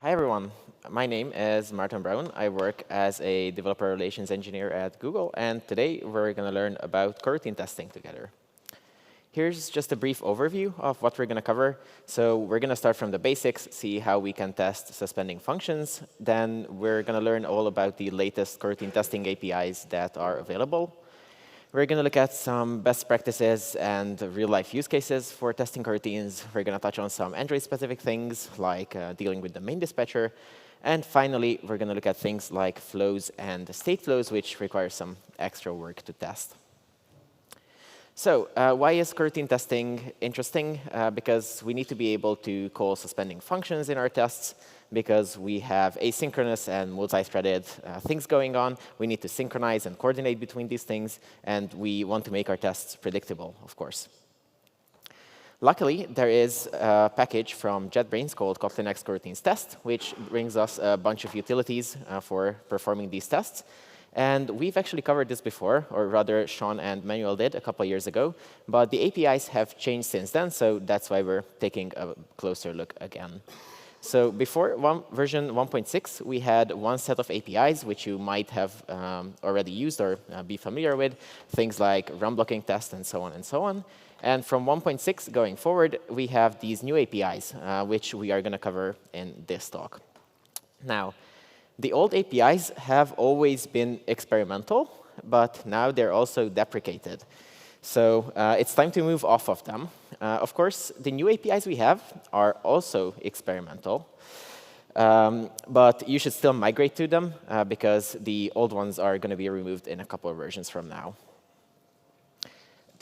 Hi, everyone. My name is Márton Braun. I work as a developer relations engineer at Google, and today we're going to learn about coroutine testing together. Here's just a brief overview of what we're going to cover. So we're going to start from the basics, see how we can test suspending functions. Then we're going to learn all about the latest coroutine testing APIs that are available. We're going to look at some best practices and real-life use cases for testing coroutines. We're going to touch on some Android-specific things, like dealing with the main dispatcher. And finally, we're going to look at things like flows and state flows, which require some extra work to test. So why is coroutine testing interesting? Because we need to be able to call suspending functions in our tests, because we have asynchronous and multi-threaded things going on. We need to synchronize and coordinate between these things, and we want to make our tests predictable, of course. Luckily, there is a package from JetBrains called kotlinx.coroutines test, which brings us a bunch of utilities for performing these tests. And we've actually covered this before, or rather, Sean and Manuel did a couple of years ago. But the APIs have changed since then, so that's why we're taking a closer look again. So before version 1.6, we had one set of APIs, which you might have already used or be familiar with, things like run blocking test and so on and so on. And from 1.6 going forward, we have these new APIs, which we are going to cover in this talk. Now, the old APIs have always been experimental, but now they're also deprecated. So it's time to move off of them. Of course, the new APIs we have are also experimental, but you should still migrate to them because the old ones are going to be removed in a couple of versions from now.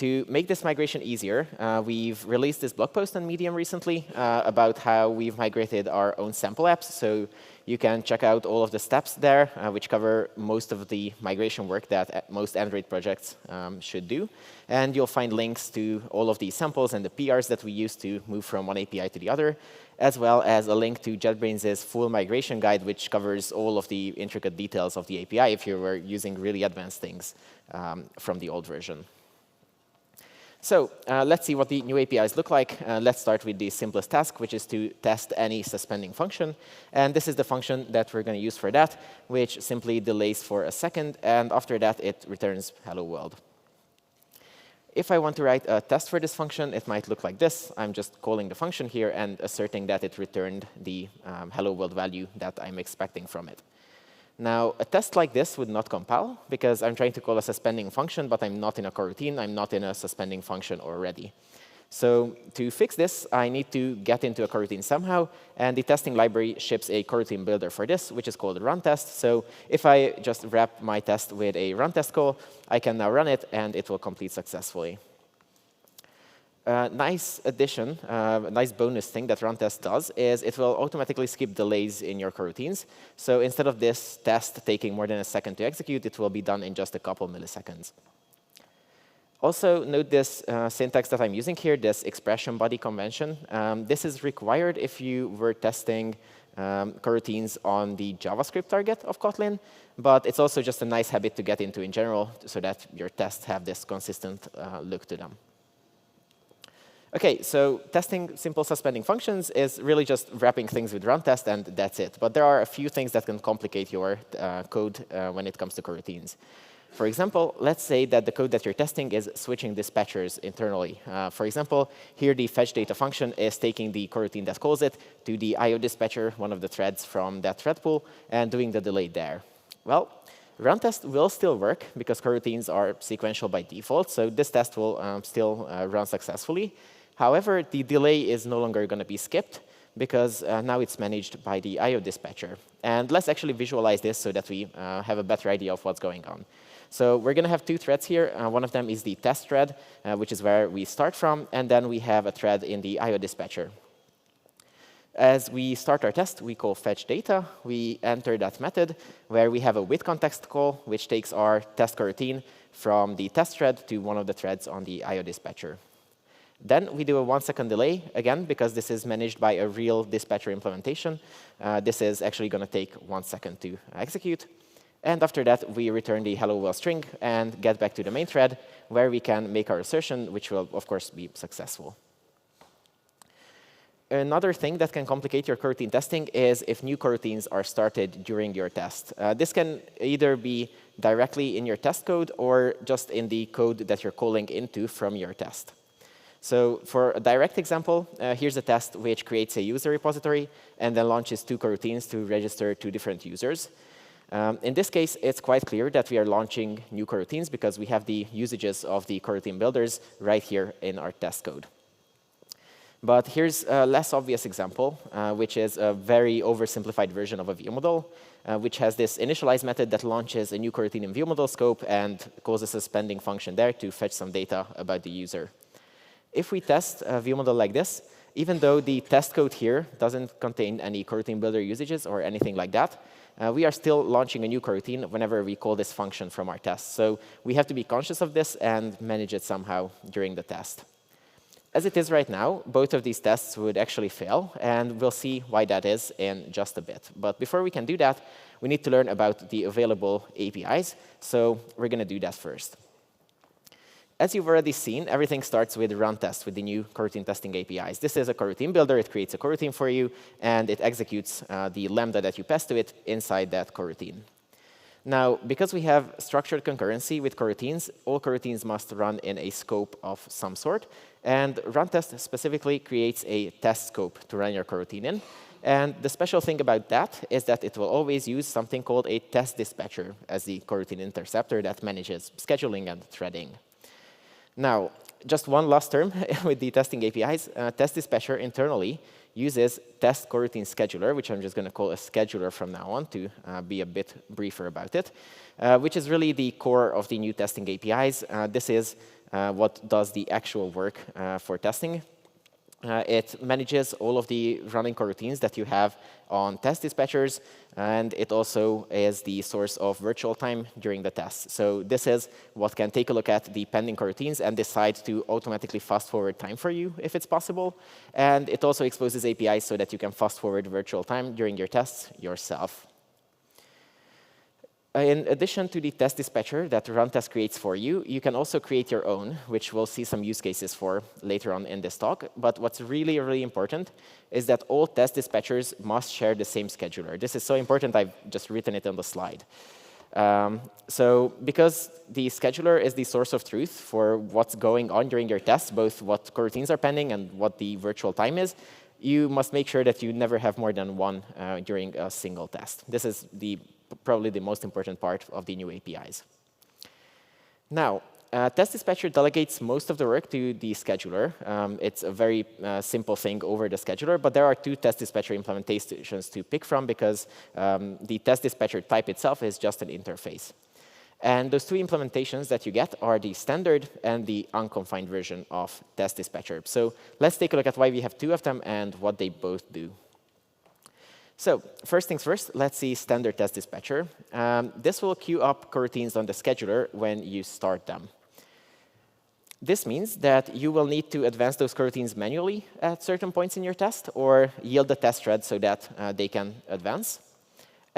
To make this migration easier, we've released this blog post on Medium recently about how we've migrated our own sample apps. So you can check out all of the steps there, which cover most of the migration work that most Android projects should do. And you'll find links to all of these samples and the PRs that we use to move from one API to the other, as well as a link to JetBrains' full migration guide, which covers all of the intricate details of the API if you were using really advanced things from the old version. So let's see what the new APIs look like. Let's start with the simplest task, which is to test any suspending function. And this is the function that we're going to use for that, which simply delays for a second. And after that, it returns hello world. If I want to write a test for this function, it might look like this. I'm just calling the function here and asserting that it returned the hello world value that I'm expecting from it. Now, a test like this would not compile, because I'm trying to call a suspending function, but I'm not in a coroutine. I'm not in a suspending function already. So to fix this, I need to get into a coroutine somehow. And the testing library ships a coroutine builder for this, which is called run test. So if I just wrap my test with a run test call, I can now run it, and it will complete successfully. Nice addition, a nice bonus thing that run test does is it will automatically skip delays in your coroutines. So instead of this test taking more than a second to execute, it will be done in just a couple milliseconds. Also, note this syntax that I'm using here, this expression body convention. This is required if you were testing coroutines on the JavaScript target of Kotlin, but it's also just a nice habit to get into in general so that your tests have this consistent look to them. OK, so testing simple suspending functions is really just wrapping things with run test, and that's it. But there are a few things that can complicate your code when it comes to coroutines. For example, let's say that the code that you're testing is switching dispatchers internally. For example, here the fetch data function is taking the coroutine that calls it to the IO dispatcher, one of the threads from that thread pool, and doing the delay there. Well, run test will still work because coroutines are sequential by default, so this test will still run successfully. However, the delay is no longer going to be skipped because now it's managed by the IO dispatcher. And let's actually visualize this so that we have a better idea of what's going on. So we're going to have two threads here. One of them is the test thread, which is where we start from. And then we have a thread in the IO dispatcher. As we start our test, we call fetch data. We enter that method where we have a with context call, which takes our test coroutine from the test thread to one of the threads on the IO dispatcher. Then we do a 1 second delay, again, because this is managed by a real dispatcher implementation. This is actually going to take 1 second to execute. And after that, we return the hello world string and get back to the main thread, where we can make our assertion, which will, of course, be successful. Another thing that can complicate your coroutine testing is if new coroutines are started during your test. This can either be directly in your test code or just in the code that you're calling into from your test. So for a direct example, here's a test which creates a user repository and then launches 2 coroutines to register 2 different users. In this case, it's quite clear that we are launching new coroutines because we have the usages of the coroutine builders right here in our test code. But here's a less obvious example, which is a very oversimplified version of a view model, which has this initialize method that launches a new coroutine in view model scope and calls a suspending function there to fetch some data about the user. If we test a view model like this, even though the test code here doesn't contain any coroutine builder usages or anything like that, we are still launching a new coroutine whenever we call this function from our test. So we have to be conscious of this and manage it somehow during the test. As it is right now, both of these tests would actually fail, and we'll see why that is in just a bit. But before we can do that, we need to learn about the available APIs, so we're going to do that first. As you've already seen, everything starts with run test with the new coroutine testing APIs. This is a coroutine builder. It creates a coroutine for you, and it executes the lambda that you pass to it inside that coroutine. Now, because we have structured concurrency with coroutines, all coroutines must run in a scope of some sort. And run test specifically creates a test scope to run your coroutine in. And the special thing about that is that it will always use something called a test dispatcher as the coroutine interceptor that manages scheduling and threading. Now, just one last term with the testing APIs. Test dispatcher internally uses test coroutine scheduler, which I'm just going to call a scheduler from now on to be a bit briefer about it, which is really the core of the new testing APIs. This is what does the actual work for testing. It manages all of the running coroutines that you have on test dispatchers, and it also is the source of virtual time during the test. So this is what can take a look at the pending coroutines and decide to automatically fast forward time for you if it's possible. And it also exposes APIs so that you can fast forward virtual time during your tests yourself. In addition to the test dispatcher that run test creates for you, you can also create your own, which we'll see some use cases for later on in this talk. But what's really, really important is that all test dispatchers must share the same scheduler. This is so important, I've just written it on the slide. So because the scheduler is the source of truth for what's going on during your tests, both what coroutines are pending and what the virtual time is, you must make sure that you never have more than one during a single test. This is probably the most important part of the new APIs. Now, test dispatcher delegates most of the work to the scheduler. It's a very simple thing over the scheduler, but there are 2 test dispatcher implementations to pick from because the test dispatcher type itself is just an interface. And those 2 implementations that you get are the standard and the unconfined version of test dispatcher. So let's take a look at why we have 2 of them and what they both do. So first things first, let's see standard test dispatcher. This will queue up coroutines on the scheduler when you start them. This means that you will need to advance those coroutines manually at certain points in your test or yield the test thread so that they can advance.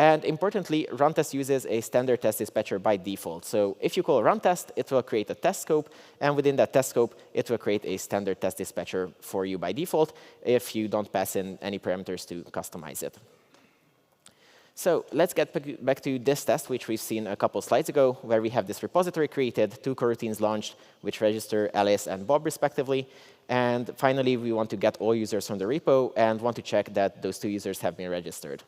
And importantly, run test uses a standard test dispatcher by default. So if you call a run test, it will create a test scope. And within that test scope, it will create a standard test dispatcher for you by default if you don't pass in any parameters to customize it. So let's get back to this test, which we've seen a couple slides ago, where we have this repository created, 2 coroutines launched, which register Alice and Bob, respectively. And finally, we want to get all users from the repo and want to check that those 2 users have been registered.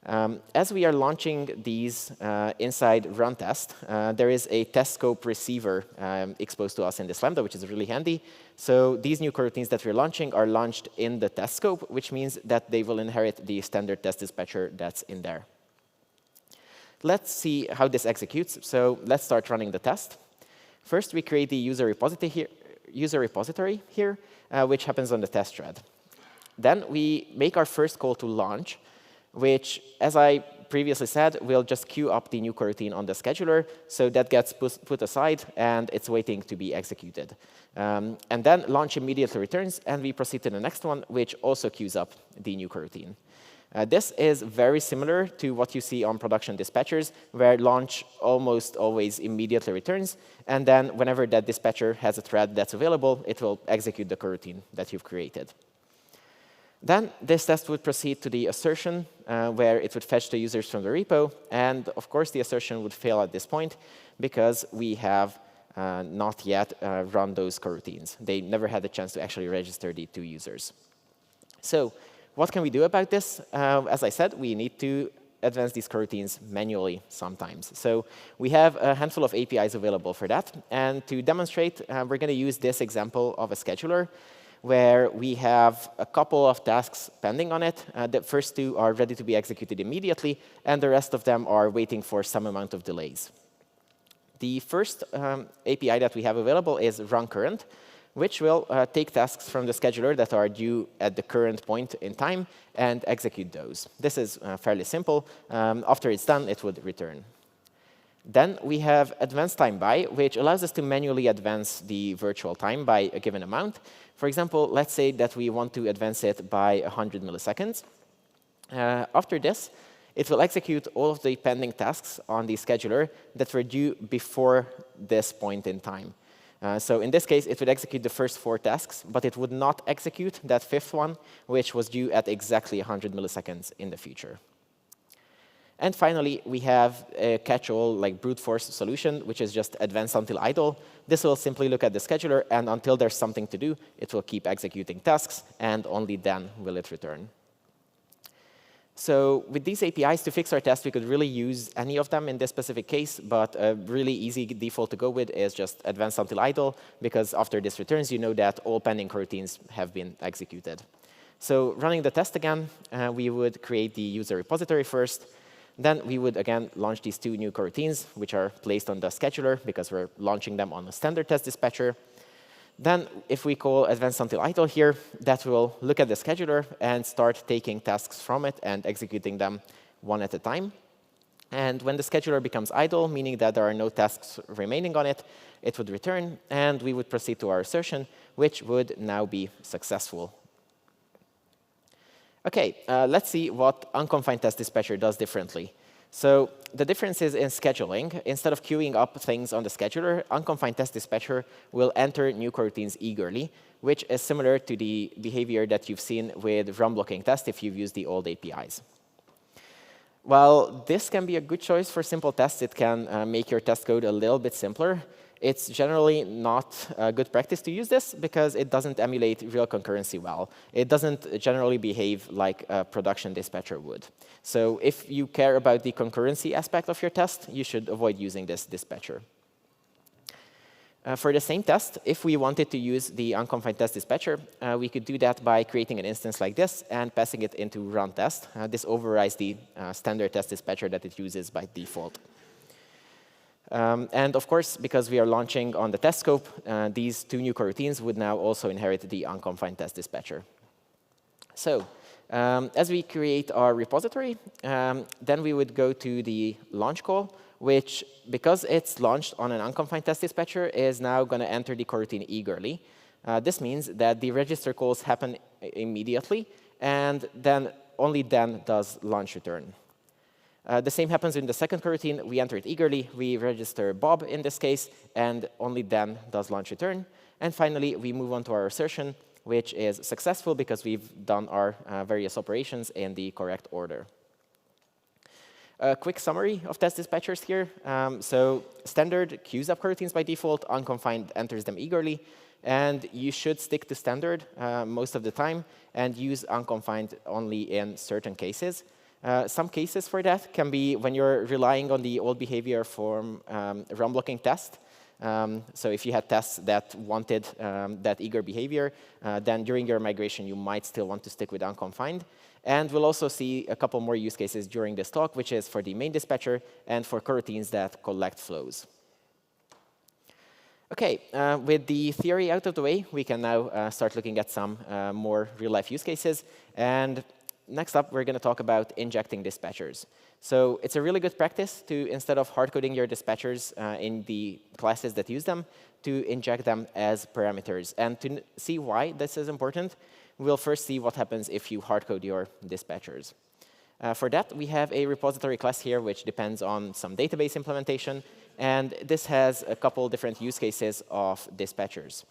As we are launching these inside run test, there is a test scope receiver exposed to us in this Lambda, which is really handy. So these new coroutines that we're launching are launched in the test scope, which means that they will inherit the standard test dispatcher that's in there. Let's see how this executes. So let's start running the test. First, we create the user repository here, which happens on the test thread. Then we make our first call to launch, which, as I previously said, will just queue up the new coroutine on the scheduler. So that gets put aside, and it's waiting to be executed. And then launch immediately returns, and we proceed to the next one, which also queues up the new coroutine. This is very similar to what you see on production dispatchers, where launch almost always immediately returns. And then whenever that dispatcher has a thread that's available, it will execute the coroutine that you've created. Then this test would proceed to the assertion, where it would fetch the users from the repo. And of course, the assertion would fail at this point because we have not yet run those coroutines. They never had the chance to actually register the 2 users. So what can we do about this? As I said, we need to advance these coroutines manually sometimes. So we have a handful of APIs available for that. And to demonstrate, we're going to use this example of a scheduler where we have a couple of tasks pending on it. The first 2 are ready to be executed immediately, and the rest of them are waiting for some amount of delays. The first API that we have available is runCurrent, which will take tasks from the scheduler that are due at the current point in time and execute those. This is fairly simple. After it's done, it would return. Then we have advanced time by, which allows us to manually advance the virtual time by a given amount. For example, let's say that we want to advance it by 100 milliseconds. After this, it will execute all of the pending tasks on the scheduler that were due before this point in time. So in this case, it would execute the first 4 tasks, but it would not execute that 5th one, which was due at exactly 100 milliseconds in the future. And finally, we have a catch-all like brute force solution, which is just advance until idle. This will simply look at the scheduler, and until there's something to do, it will keep executing tasks, and only then will it return. So with these APIs to fix our test, we could really use any of them in this specific case, but a really easy default to go with is just advance until idle, because after this returns, you know that all pending coroutines have been executed. So running the test again, we would create the user repository first. Then we would, again, launch these 2 new coroutines, which are placed on the scheduler, because we're launching them on a standard test dispatcher. Then if we call advance until idle here, that will look at the scheduler and start taking tasks from it and executing them one at a time. And when the scheduler becomes idle, meaning that there are no tasks remaining on it, it would return, and we would proceed to our assertion, which would now be successful. OK, let's see what unconfined test dispatcher does differently. So the difference is in scheduling. Instead of queuing up things on the scheduler, unconfined test dispatcher will enter new coroutines eagerly, which is similar to the behavior that you've seen with run blocking test if you've used the old APIs. While this can be a good choice for simple tests, it can make your test code a little bit simpler. It's generally not a good practice to use this because it doesn't emulate real concurrency well. It doesn't generally behave like a production dispatcher would. So if you care about the concurrency aspect of your test, you should avoid using this dispatcher. For the same test, if we wanted to use the unconfined test dispatcher, we could do that by creating an instance like this and passing it into run test. This overrides the standard test dispatcher that it uses by default. And of course, because we are launching on the test scope, these 2 new coroutines would now also inherit the unconfined test dispatcher. So as we create our repository, then we would go to the launch call, which, because it's launched on an unconfined test dispatcher, is now going to enter the coroutine eagerly. This means that the register calls happen immediately, and then only then does launch return. The same happens in the second coroutine. We enter it eagerly. We register Bob in this case, and only then does launch return. And finally, we move on to our assertion, which is successful because we've done our various operations in the correct order. A quick summary of test dispatchers here. So standard queues up coroutines by default. Unconfined enters them eagerly. And you should stick to standard most of the time and use unconfined only in certain cases. Some cases for that can be when you're relying on the old behavior from run blocking test. So if you had tests that wanted that eager behavior, then during your migration, you might still want to stick with unconfined. And we'll also see a couple more use cases during this talk, which is for the main dispatcher and for coroutines that collect flows. OK, with the theory out of the way, we can now start looking at some more real-life use cases. And next up, we're going to talk about injecting dispatchers. So it's a really good practice to, instead of hard-coding your dispatchers in the classes that use them, to inject them as parameters. And to see why this is important, we'll first see what happens if you hard-code your dispatchers. For that, we have a repository class here, which depends on some database implementation. And this has a couple different use cases of dispatchers.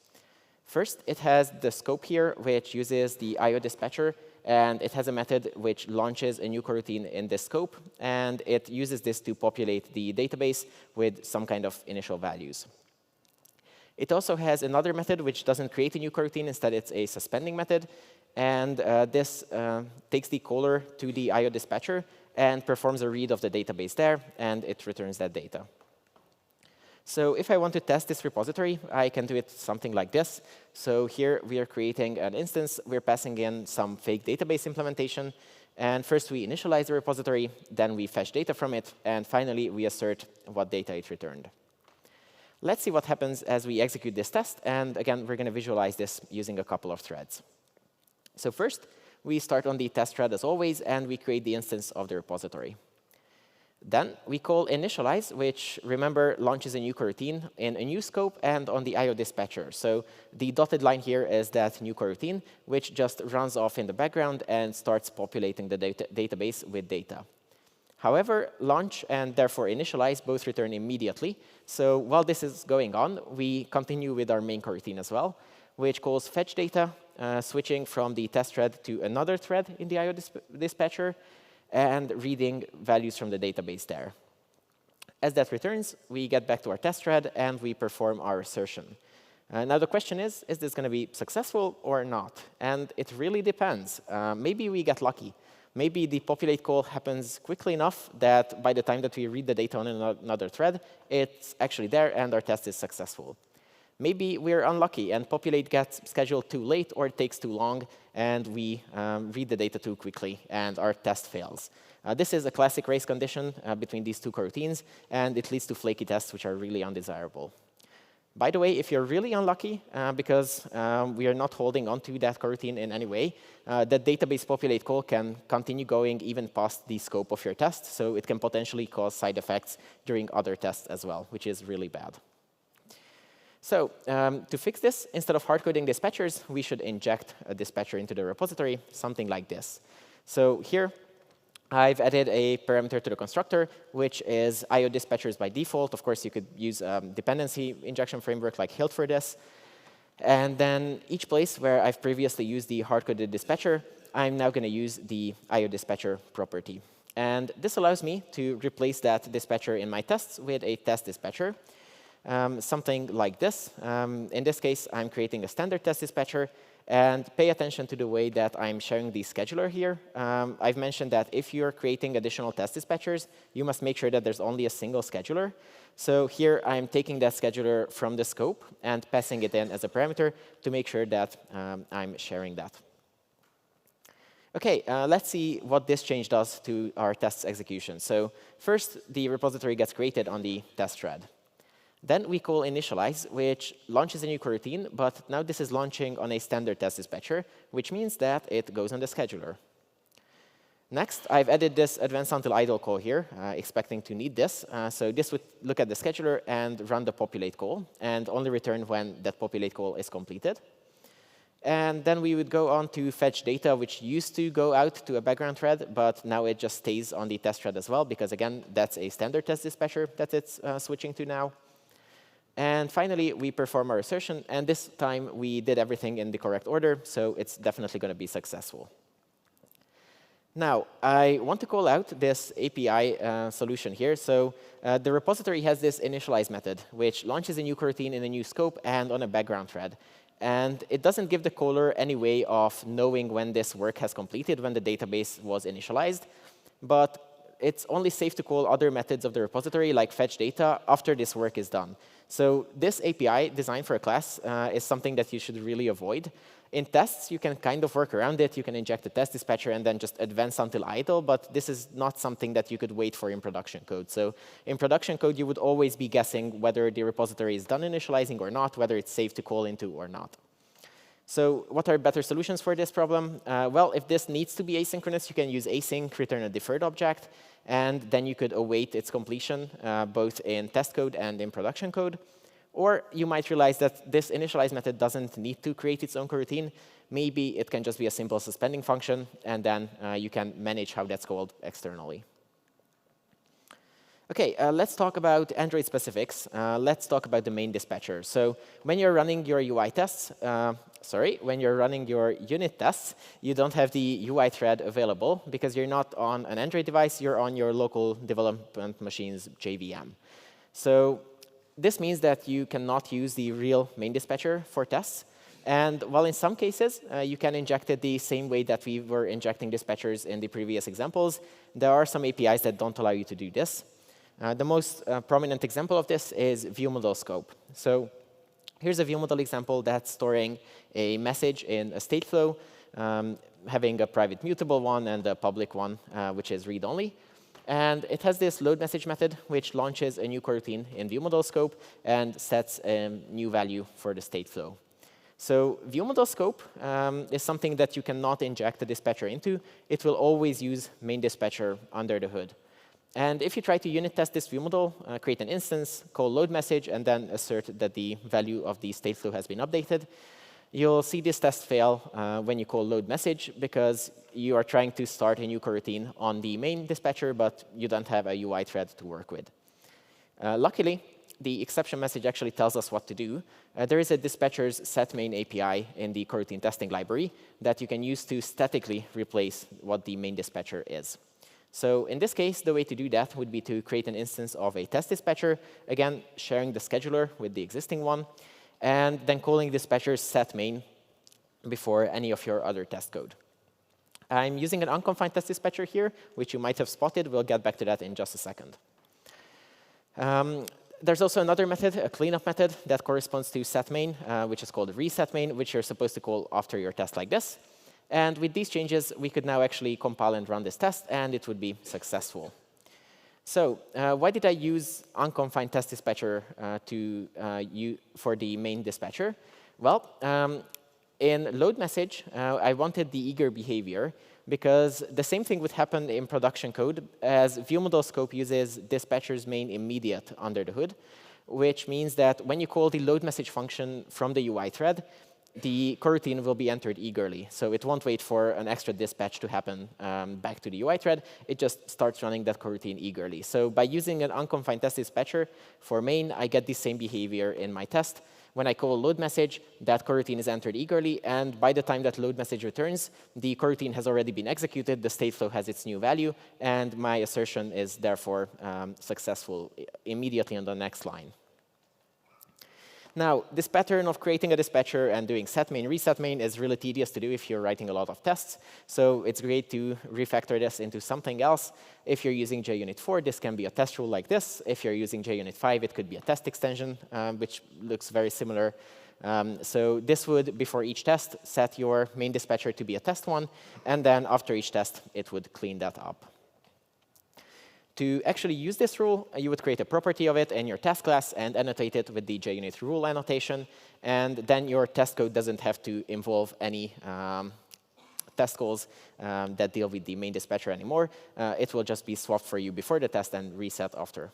First, it has the scope here, which uses the IO dispatcher and it has a method which launches a new coroutine in this scope, and it uses this to populate the database with some kind of initial values. It also has another method which doesn't create a new coroutine. Instead, it's a suspending method. And this takes the caller to the I/O dispatcher and performs a read of the database there, and it returns that data. So if I want to test this repository, I can do it something like this. So here we are creating an instance. We're passing in some fake database implementation. And first we initialize the repository, then we fetch data from it, and finally we assert what data it returned. Let's see what happens as we execute this test. And again, we're going to visualize this using a couple of threads. So first, we start on the test thread as always, and we create the instance of the repository. Then we call initialize, which, remember, launches a new coroutine in a new scope and on the I/O dispatcher. So the dotted line here is that new coroutine, which just runs off in the background and starts populating the database with data. However, launch and therefore initialize both return immediately. So while this is going on, we continue with our main coroutine as well, which calls fetch data, switching from the test thread to another thread in the I/O dispatcher, and reading values from the database there. As that returns, we get back to our test thread, and we perform our assertion. Now the question is this going to be successful or not? And it really depends. Maybe we get lucky. Maybe the populate call happens quickly enough that by the time that we read the data on another thread, it's actually there, and our test is successful. Maybe we're unlucky, and populate gets scheduled too late, or it takes too long, and we read the data too quickly, and our test fails. This is a classic race condition between these two coroutines, and it leads to flaky tests, which are really undesirable. By the way, if you're really unlucky, because we are not holding onto that coroutine in any way, that database populate call can continue going even past the scope of your test, so it can potentially cause side effects during other tests as well, which is really bad. So to fix this, instead of hard-coding dispatchers, we should inject a dispatcher into the repository, something like this. So here, I've added a parameter to the constructor, which is I/O dispatchers by default. Of course, you could use a dependency injection framework like Hilt for this. And then each place where I've previously used the hard-coded dispatcher, I'm now going to use the I/O dispatcher property. And this allows me to replace that dispatcher in my tests with a test dispatcher. Something like this. In this case, I'm creating a standard test dispatcher. And pay attention to the way that I'm sharing the scheduler here. I've mentioned that if you're creating additional test dispatchers, you must make sure that there's only a single scheduler. So here, I'm taking that scheduler from the scope and passing it in as a parameter to make sure that I'm sharing that. OK, let's see what this change does to our test's execution. So first, the repository gets created on the test thread. Then we call initialize, which launches a new coroutine, but now this is launching on a standard test dispatcher, which means that it goes on the scheduler. Next, I've added this advanced until idle call here, expecting to need this. So this would look at the scheduler and run the populate call, and only return when that populate call is completed. And then we would go on to fetch data, which used to go out to a background thread, but now it just stays on the test thread as well, because again, that's a standard test dispatcher that it's switching to now. And finally, we perform our assertion, and this time we did everything in the correct order, so it's definitely going to be successful. Now, I want to call out this API solution here. So the repository has this initialize method, which launches a new coroutine in a new scope and on a background thread. And it doesn't give the caller any way of knowing when this work has completed, when the database was initialized. But it's only safe to call other methods of the repository, like fetch data, after this work is done. So this API designed for a class is something that you should really avoid. In tests, you can kind of work around it. You can inject a test dispatcher and then just advance until idle. But this is not something that you could wait for in production code. So in production code, you would always be guessing whether the repository is done initializing or not, whether it's safe to call into or not. So what are better solutions for this problem? Well, if this needs to be asynchronous, you can use async, return a deferred object. And then you could await its completion, both in test code and in production code. Or you might realize that this initialize method doesn't need to create its own coroutine. Maybe it can just be a simple suspending function, and then you can manage how that's called externally. OK, let's talk Android specifics. Let's talk about the main dispatcher. So when you're running your UI tests, when you're running your unit tests, you don't have the UI thread available because you're not on an Android device, you're on your local development machine's JVM. So this means that you cannot use the real main dispatcher for tests. And while in some cases, you can inject it the same way that we were injecting dispatchers in the previous examples, there are some APIs that don't allow you to do this. The most prominent example of this is viewModel scope. So here's a viewModel example that's storing a message in a state flow, having a private mutable one and a public one, which is read-only. And it has this load message method, which launches a new coroutine in viewModel scope and sets a new value for the state flow. So viewModel scope is something that you cannot inject a dispatcher into. It will always use main dispatcher under the hood. And if you try to unit test this viewModel, create an instance, call load message, and then assert that the value of the state flow has been updated, you'll see this test fail when you call load message because you are trying to start a new coroutine on the main dispatcher, but you don't have a UI thread to work with. Luckily, the exception message actually tells us what to do. There is a dispatcher's setMain API in the coroutine testing library that you can use to statically replace what the main dispatcher is. So in this case, the way to do that would be to create an instance of a test dispatcher, again, sharing the scheduler with the existing one, and then calling dispatcher's setMain before any of your other test code. I'm using an unconfined test dispatcher here, which you might have spotted. We'll get back to that in just a second. There's also another method, a cleanup method, that corresponds to setMain, which is called resetMain, which you're supposed to call after your test like this. And with these changes, we could now actually compile and run this test, and it would be successful. So why did I use unconfined test dispatcher for the main dispatcher? Well, in load message, I wanted the eager behavior, because the same thing would happen in production code, as viewModel scope uses dispatcher's main immediate under the hood, which means that when you call the load message function from the UI thread, the coroutine will be entered eagerly. So it won't wait for an extra dispatch to happen back to the UI thread. It just starts running that coroutine eagerly. So by using an unconfined test dispatcher for main, I get the same behavior in my test. When I call load message, that coroutine is entered eagerly. And by the time that load message returns, the coroutine has already been executed. The state flow has its new value. And my assertion is therefore successful immediately on the next line. Now, this pattern of creating a dispatcher and doing setMain, resetMain is really tedious to do if you're writing a lot of tests. So it's great to refactor this into something else. If you're using JUnit 4, this can be a test rule like this. If you're using JUnit 5, it could be a test extension, which looks very similar. So this would, before each test, set your main dispatcher to be a test one. And then after each test, it would clean that up. To actually use this rule, you would create a property of it in your test class and annotate it with the JUnit rule annotation. And then your test code doesn't have to involve any test calls that deal with the main dispatcher anymore. It will just be swapped for you before the test and reset after.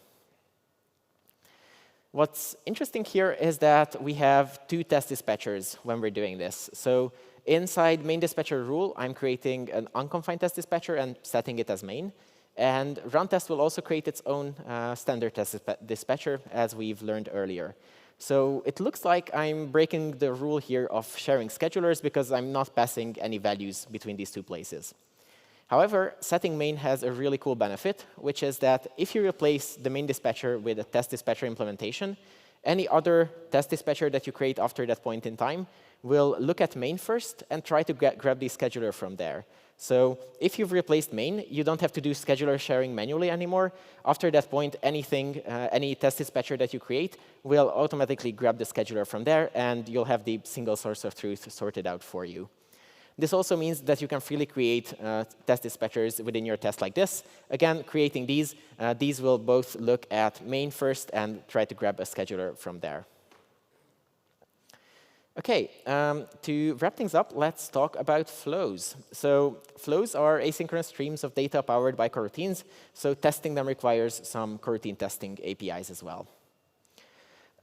What's interesting here is that we have two test dispatchers when we're doing this. So inside main dispatcher rule, I'm creating an unconfined test dispatcher and setting it as main. And run test will also create its own standard test dispatcher, as we've learned earlier. So it looks like I'm breaking the rule here of sharing schedulers because I'm not passing any values between these two places. However, setting main has a really cool benefit, which is that if you replace the main dispatcher with a test dispatcher implementation, any other test dispatcher that you create after that point in time will look at main first and try to grab the scheduler from there. So if you've replaced main, you don't have to do scheduler sharing manually anymore. After that point, any test dispatcher that you create will automatically grab the scheduler from there, and you'll have the single source of truth sorted out for you. This also means that you can freely create test dispatchers within your test like this. Again, creating these will both look at main first and try to grab a scheduler from there. OK, to wrap things up, let's talk about flows. So flows are asynchronous streams of data powered by coroutines. So testing them requires some coroutine testing APIs as well.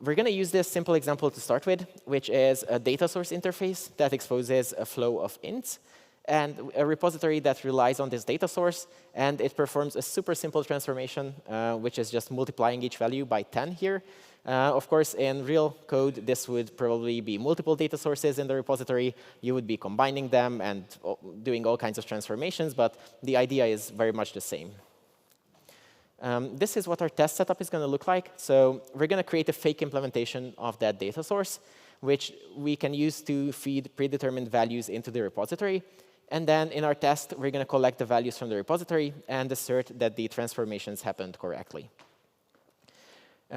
We're going to use this simple example to start with, which is a data source interface that exposes a flow of ints and a repository that relies on this data source. And it performs a super simple transformation, which is just multiplying each value by 10 here. Of course, in real code, this would probably be multiple data sources in the repository. You would be combining them and doing all kinds of transformations, but the idea is very much the same. This is what our test setup is going to look like. So we're going to create a fake implementation of that data source, which we can use to feed predetermined values into the repository. And then in our test, we're going to collect the values from the repository and assert that the transformations happened correctly.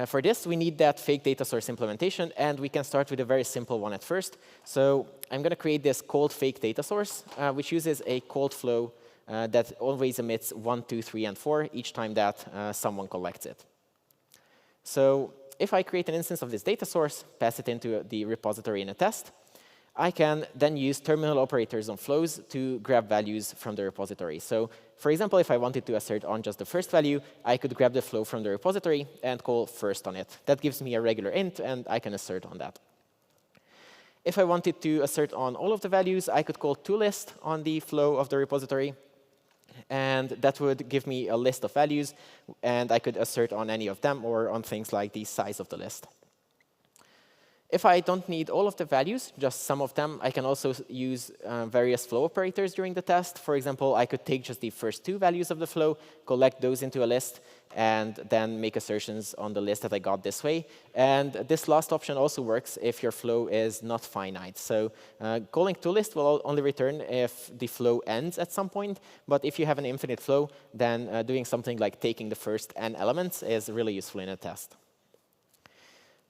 For this, we need that fake data source implementation, and we can start with a very simple one at first. So I'm going to create this cold fake data source, which uses a cold flow that always emits 1, 2, 3, and 4 each time that someone collects it. So if I create an instance of this data source, pass it into the repository in a test, I can then use terminal operators on flows to grab values from the repository. So for example, if I wanted to assert on just the first value, I could grab the flow from the repository and call first on it. That gives me a regular int, and I can assert on that. If I wanted to assert on all of the values, I could call toList on the flow of the repository. And that would give me a list of values, and I could assert on any of them or on things like the size of the list. If I don't need all of the values, just some of them, I can also use various flow operators during the test. For example, I could take just the first 2 values of the flow, collect those into a list, and then make assertions on the list that I got this way. And this last option also works if your flow is not finite. So calling toList will only return if the flow ends at some point. But if you have an infinite flow, then doing something like taking the first n elements is really useful in a test.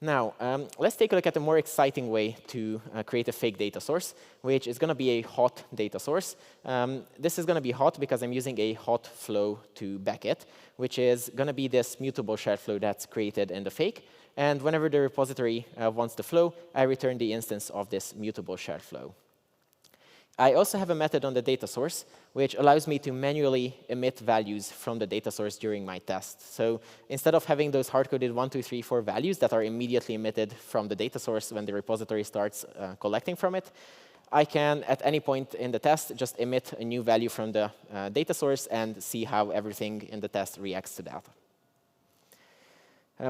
Now, let's take a look at a more exciting way to create a fake data source, which is going to be a hot data source. This is going to be hot because I'm using a hot flow to back it, which is going to be this mutable shared flow that's created in the fake. And whenever the repository wants the flow, I return the instance of this mutable shared flow. I also have a method on the data source, which allows me to manually emit values from the data source during my test. So instead of having those hard-coded 1, 2, 3, 4 values that are immediately emitted from the data source when the repository starts collecting from it, I can, at any point in the test, just emit a new value from the data source and see how everything in the test reacts to that.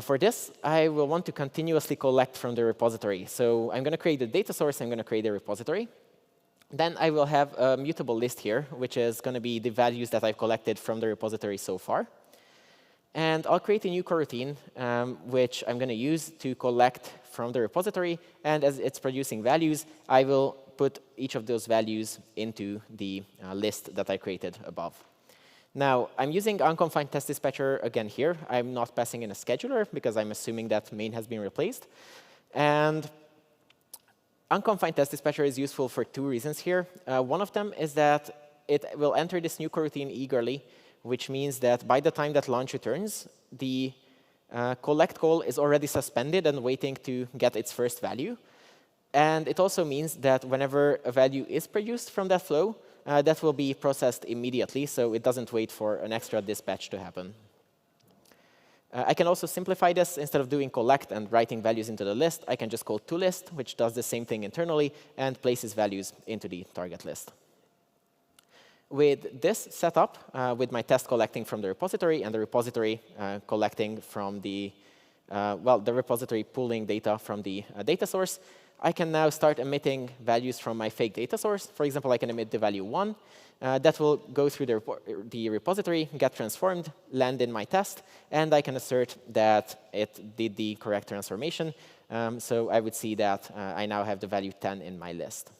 For this, I will want to continuously collect from the repository. So I'm going to create the data source. I'm going to create a repository. Then I will have a mutable list here, which is going to be the values that I've collected from the repository so far. And I'll create a new coroutine, which I'm going to use to collect from the repository. And as it's producing values, I will put each of those values into the list that I created above. Now, I'm using unconfined test dispatcher again here. I'm not passing in a scheduler because I'm assuming that main has been replaced. And unconfined test dispatcher is useful for 2 reasons here. One of them is that it will enter this new coroutine eagerly, which means that by the time that launch returns, the collect call is already suspended and waiting to get its first value. And it also means that whenever a value is produced from that flow, that will be processed immediately, so it doesn't wait for an extra dispatch to happen. I can also simplify this. Instead of doing collect and writing values into the list, I can just call toList, which does the same thing internally and places values into the target list. With this setup, with my test collecting from the repository and the repository collecting from the repository pulling data from the data source, I can now start emitting values from my fake data source. For example, I can emit the value 1. That will go through the repository, get transformed, land in my test, and I can assert that it did the correct transformation. So I would see that I now have the value 10 in my list.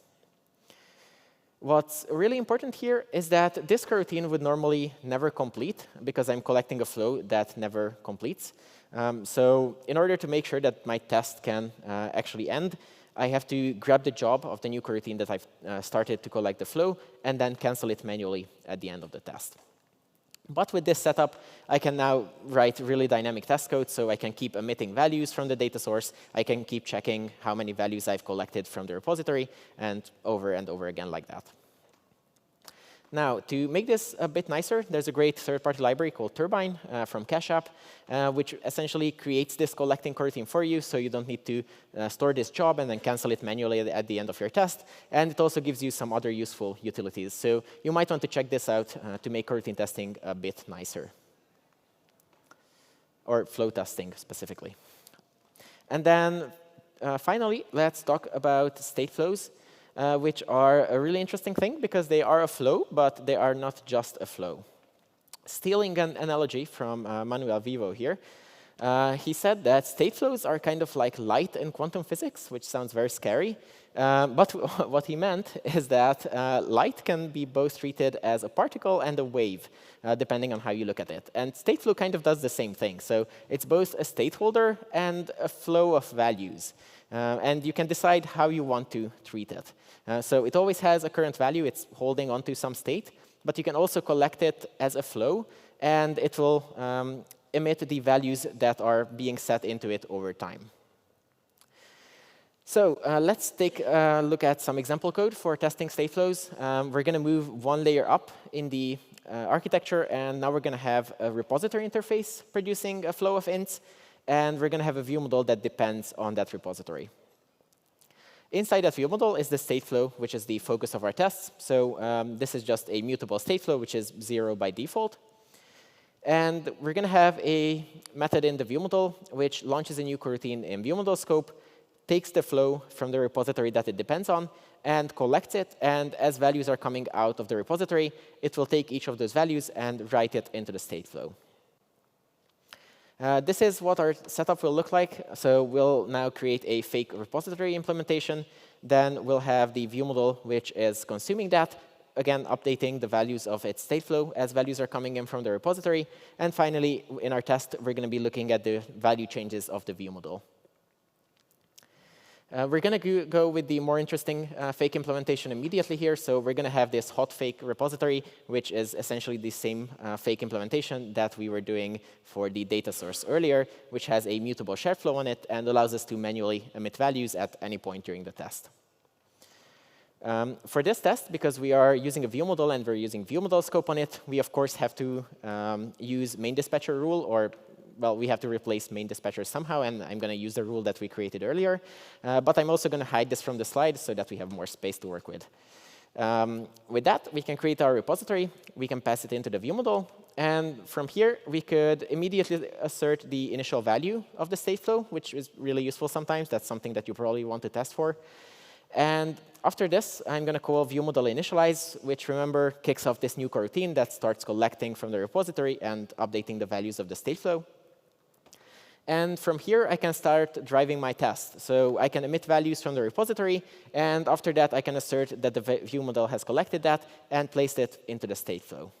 What's really important here is that this coroutine would normally never complete because I'm collecting a flow that never completes. So in order to make sure that my test can actually end, I have to grab the job of the new coroutine that I've started to collect the flow and then cancel it manually at the end of the test. But with this setup, I can now write really dynamic test code, so I can keep emitting values from the data source. I can keep checking how many values I've collected from the repository, and over again like that. Now, to make this a bit nicer, there's a great third-party library called Turbine from Cash App, which essentially creates this collecting coroutine for you, so you don't need to store this job and then cancel it manually at the end of your test. And it also gives you some other useful utilities. So you might want to check this out to make coroutine testing a bit nicer, or flow testing specifically. And then finally, let's talk about state flows, which are a really interesting thing because they are a flow, but they are not just a flow. Stealing an analogy from Manuel Vivo here, he said that state flows are kind of like light in quantum physics, which sounds very scary. But what he meant is that light can be both treated as a particle and a wave, depending on how you look at it. And state flow kind of does the same thing. So it's both a state holder and a flow of values. And you can decide how you want to treat it. So it always has a current value. It's holding onto some state. But you can also collect it as a flow, and it will emit the values that are being set into it over time. So let's take a look at some example code for testing state flows. We're going to move one layer up in the architecture, and now we're going to have a repository interface producing a flow of ints, and we're going to have a view model that depends on that repository. Inside that view model is the state flow, which is the focus of our tests. So this is just a mutable state flow, which is 0 by default. And we're going to have a method in the view model, which launches a new coroutine in view model scope, takes the flow from the repository that it depends on, and collects it. And as values are coming out of the repository, it will take each of those values and write it into the state flow. This is what our setup will look like. So we'll now create a fake repository implementation. Then we'll have the view model, which is consuming that, again, updating the values of its state flow as values are coming in from the repository. And finally, in our test, we're going to be looking at the value changes of the view model. We're going to go with the more interesting fake implementation immediately here. So we're going to have this hot fake repository, which is essentially the same fake implementation that we were doing for the data source earlier, which has a mutable shared flow on it and allows us to manually emit values at any point during the test. For this test, because we are using a view model and we're using view model scope on it, we of course have to use main dispatcher rule, or well, we have to replace main dispatcher somehow, and I'm going to use the rule that we created earlier. But I'm also going to hide this from the slide so that we have more space to work with. With that, we can create our repository. We can pass it into the view model. And from here, we could immediately assert the initial value of the state flow, which is really useful sometimes. That's something that you probably want to test for. And after this, I'm going to call view model initialize, which, remember, kicks off this new coroutine that starts collecting from the repository and updating the values of the state flow. And from here, I can start driving my test. So I can emit values from the repository. And after that, I can assert that the view model has collected that and placed it into the state flow.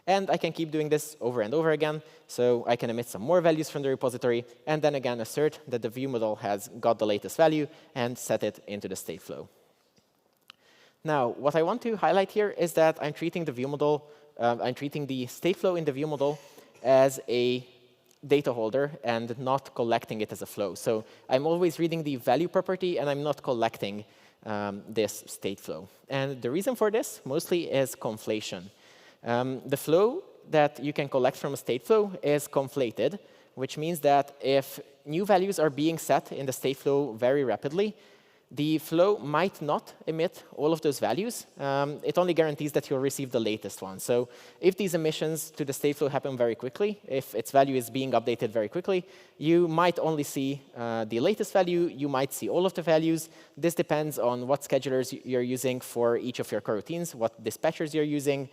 And I can keep doing this over and over again. So I can emit some more values from the repository, and then again assert that the view model has got the latest value and set it into the state flow. Now, what I want to highlight here is that I'm treating the view model, I'm treating the state flow in the view model as a data holder and not collecting it as a flow. So I'm always reading the value property, and I'm not collecting this state flow. And the reason for this mostly is conflation. The flow that you can collect from a state flow is conflated, which means that if new values are being set in the state flow very rapidly, the flow might not emit all of those values. It only guarantees that you'll receive the latest one. So if these emissions to the state flow happen very quickly, if its value is being updated very quickly, you might only see the latest value. You might see all of the values. This depends on what schedulers you're using for each of your coroutines, what dispatchers you're using,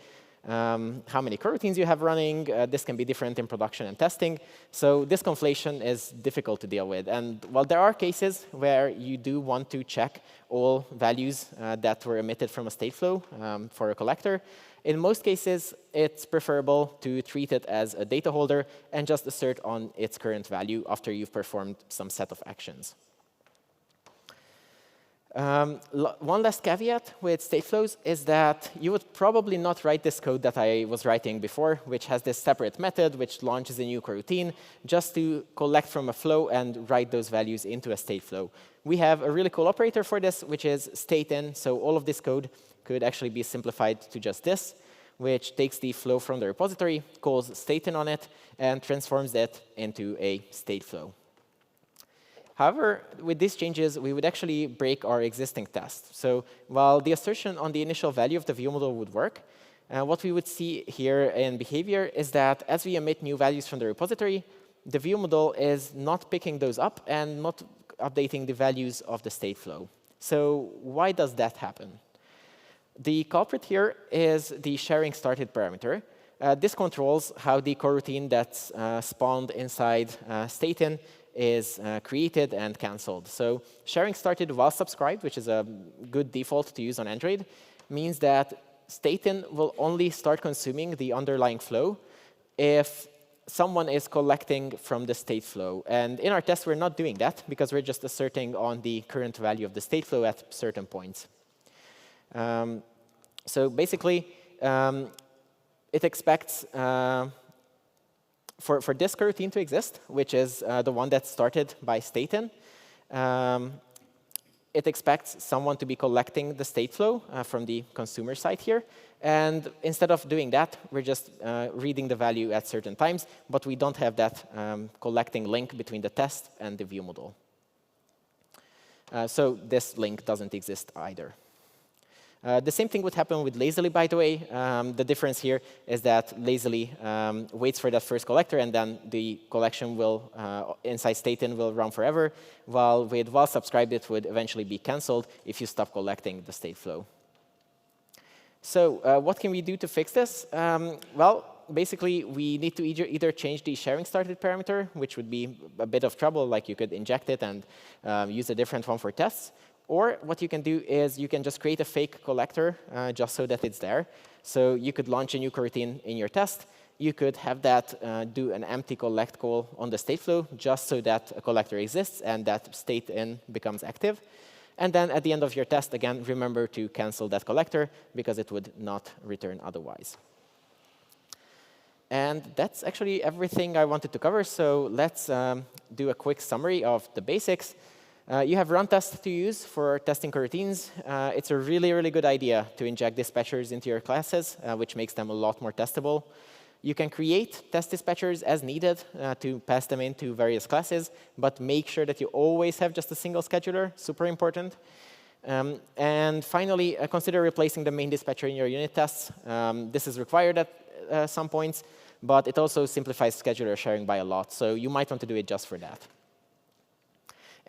how many coroutines you have running. This can be different in production and testing. So this conflation is difficult to deal with. And while there are cases where you do want to check all values that were emitted from a state flow for a collector, in most cases, it's preferable to treat it as a data holder and just assert on its current value after you've performed some set of actions. One last caveat with state flows is that you would probably not write this code that I was writing before, which has this separate method which launches a new coroutine just to collect from a flow and write those values into a state flow. We have a really cool operator for this, which is stateIn. So all of this code could actually be simplified to just this, which takes the flow from the repository, calls stateIn on it, and transforms it into a state flow. However, with these changes, we would actually break our existing test. So while the assertion on the initial value of the view model would work, what we would see here in behavior is that as we emit new values from the repository, the view model is not picking those up and not updating the values of the state flow. So why does that happen? The culprit here is the sharing started parameter. This controls how the coroutine that's spawned inside statein is created and canceled. So sharing started while subscribed, which is a good default to use on Android, means that statein will only start consuming the underlying flow if someone is collecting from the state flow. And in our test, we're not doing that because we're just asserting on the current value of the state flow at certain points. So basically, it expects for this coroutine to exist, which is the one that's started by statein, it expects someone to be collecting the state flow from the consumer side here. And instead of doing that, we're just reading the value at certain times, but we don't have that collecting link between the test and the view model. So this link doesn't exist either. The same thing would happen with lazily, by the way. The difference here is that lazily waits for that first collector, and then the collection will, inside statein, will run forever, while with while subscribed, it would eventually be canceled if you stop collecting the state flow. So what can we do to fix this? Well, basically, we need to either change the sharing started parameter, which would be a bit of trouble, like you could inject it and use a different one for tests. Or what you can do is you can just create a fake collector just so that it's there. So you could launch a new coroutine in your test. You could have that do an empty collect call on the state flow just so that a collector exists and that statein becomes active. And then at the end of your test, again, remember to cancel that collector because it would not return otherwise. And that's actually everything I wanted to cover. So let's do a quick summary of the basics. You have run tests to use for testing coroutines. It's a really, really good idea to inject dispatchers into your classes, which makes them a lot more testable. You can create test dispatchers as needed to pass them into various classes, but make sure that you always have just a single scheduler, super important. And finally, consider replacing the main dispatcher in your unit tests. This is required at some points, but it also simplifies scheduler sharing by a lot, so you might want to do it just for that.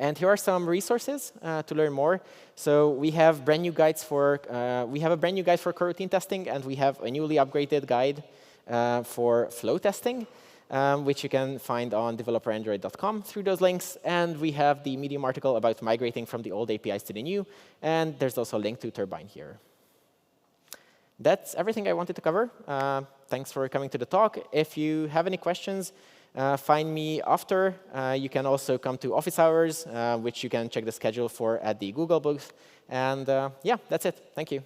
And here are some resources to learn more. So we have brand new guides for a brand new guide for coroutine testing, and we have a newly upgraded guide for flow testing, which you can find on developerandroid.com through those links. And we have the Medium article about migrating from the old APIs to the new. And there's also a link to Turbine here. That's everything I wanted to cover. Thanks for coming to the talk. If you have any questions, find me after. You can also come to office hours, which you can check the schedule for at the Google booth. And yeah, that's it. Thank you.